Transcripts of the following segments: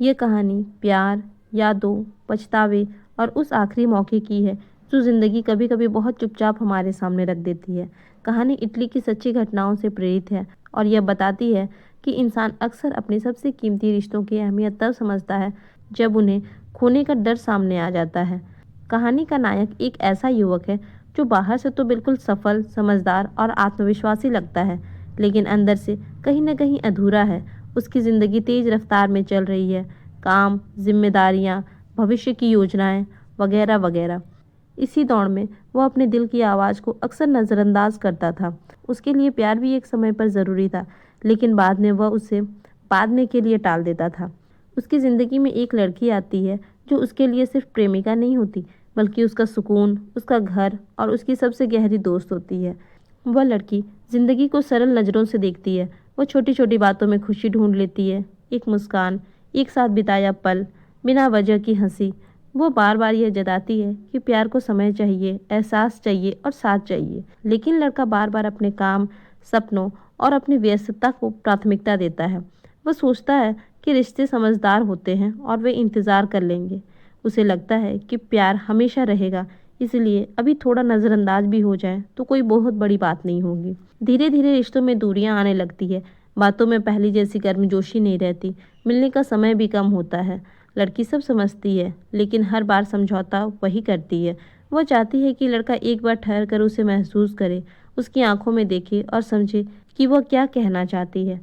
ये कहानी प्यार, यादों, पछतावे और उस आखिरी मौके की है जो ज़िंदगी कभी-कभी बहुत चुपचाप हमारे सामने रख देती है। कहानी इटली की सच्ची घटनाओं से प्रेरित है और यह बताती है कि इंसान अक्सर अपने सबसे कीमती रिश्तों की अहमियत तब समझता है जब उन्हें खोने का डर सामने आ जाता है। कहानी का नायक एक ऐसा युवक है जो बाहर से तो बिल्कुल सफल, समझदार और आत्मविश्वासी लगता है, लेकिन अंदर से कहीं न कहीं अधूरा है। उसकी ज़िंदगी तेज़ रफ्तार में चल रही है, काम, ज़िम्मेदारियाँ, भविष्य की योजनाएँ वगैरह वगैरह। इसी दौड़ में वो अपने दिल की आवाज़ को अक्सर नज़रअंदाज करता था। उसके लिए प्यार भी एक समय पर ज़रूरी था, लेकिन बाद में वह उसे बाद में के लिए टाल देता था। उसकी ज़िंदगी में एक लड़की आती है जो उसके लिए सिर्फ प्रेमिका नहीं होती, बल्कि उसका सुकून, उसका घर और उसकी सबसे गहरी दोस्त होती है। वह लड़की ज़िंदगी को सरल नज़रों से देखती है। वो छोटी-छोटी बातों में खुशी ढूँढ लेती है। एक मुस्कान, एक साथ बिताया पल, बिना वजह की हँसी। वो बार-बार यह जताती है कि प्यार को समय चाहिए, एहसास चाहिए और साथ चाहिए। लेकिन लड़का बार-बार अपने काम, सपनों और अपनी व्यस्तता को प्राथमिकता देता है। वो सोचता है कि रिश्ते समझदार होते हैं और वे इंतज़ार कर लेंगे। उसे लगता है कि प्यार हमेशा रहेगा, इसलिए अभी थोड़ा नज़रअंदाज भी हो जाए तो कोई बहुत बड़ी बात नहीं होगी। धीरे-धीरे रिश्तों में दूरियां आने लगती है। बातों में पहले जैसी गर्मजोशी नहीं रहती, मिलने का समय भी कम होता है। लड़की सब समझती है, लेकिन हर बार समझौता वही करती है। वह चाहती है कि लड़का एक बार ठहर कर उसे महसूस करे, उसकी आंखों में देखे और समझे कि वह क्या कहना चाहती है।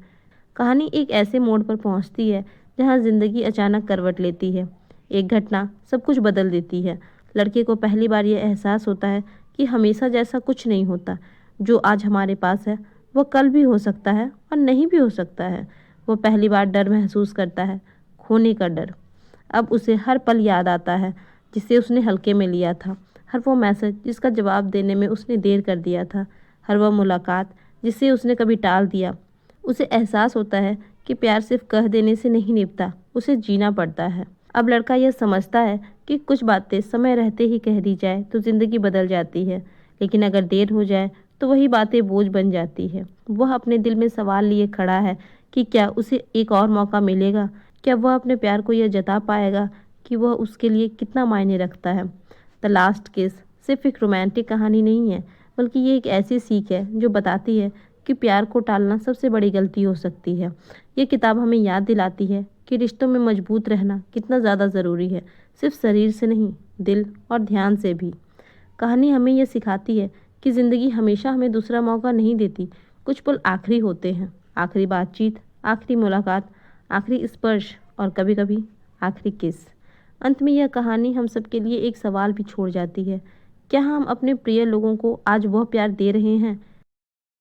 कहानी एक ऐसे मोड़ पर पहुंचती है जहां जिंदगी अचानक करवट लेती है। एक घटना सब कुछ बदल देती है। लड़के को पहली बार यह एहसास होता है कि हमेशा जैसा कुछ नहीं होता। जो आज हमारे पास है वो कल भी हो सकता है और नहीं भी हो सकता है। वो पहली बार डर महसूस करता है, खोने का डर। अब उसे हर पल याद आता है जिसे उसने हल्के में लिया था। हर वो मैसेज जिसका जवाब देने में उसने देर कर दिया था। हर वह मुलाकात जिसे उसने कभी टाल दिया। उसे एहसास होता है कि प्यार सिर्फ कह देने से नहीं निभता, उसे जीना पड़ता है। अब लड़का यह समझता है कि कुछ बातें समय रहते ही कह दी जाए तो जिंदगी बदल जाती है, लेकिन अगर देर हो जाए तो वही बातें बोझ बन जाती है। वह अपने दिल में सवाल लिए खड़ा है कि क्या उसे एक और मौका मिलेगा? क्या वह अपने प्यार को यह जता पाएगा कि वह उसके लिए कितना मायने रखता है? द लास्ट किस सिर्फ एक रोमांटिक कहानी नहीं है, बल्कि ये एक ऐसी सीख है जो बताती है कि प्यार को टालना सबसे बड़ी गलती हो सकती है। ये किताब हमें याद दिलाती है कि रिश्तों में मजबूत रहना कितना ज़्यादा ज़रूरी है, सिर्फ शरीर से नहीं, दिल और ध्यान से भी। कहानी हमें यह सिखाती है कि ज़िंदगी हमेशा हमें दूसरा मौका नहीं देती। कुछ पल आखिरी होते हैं, आखिरी बातचीत, आखिरी मुलाकात, आखिरी स्पर्श और कभी-कभी आखिरी किस। अंत में यह कहानी हम सबके लिए एक सवाल भी छोड़ जाती है। क्या हम अपने प्रिय लोगों को आज वह प्यार दे रहे हैं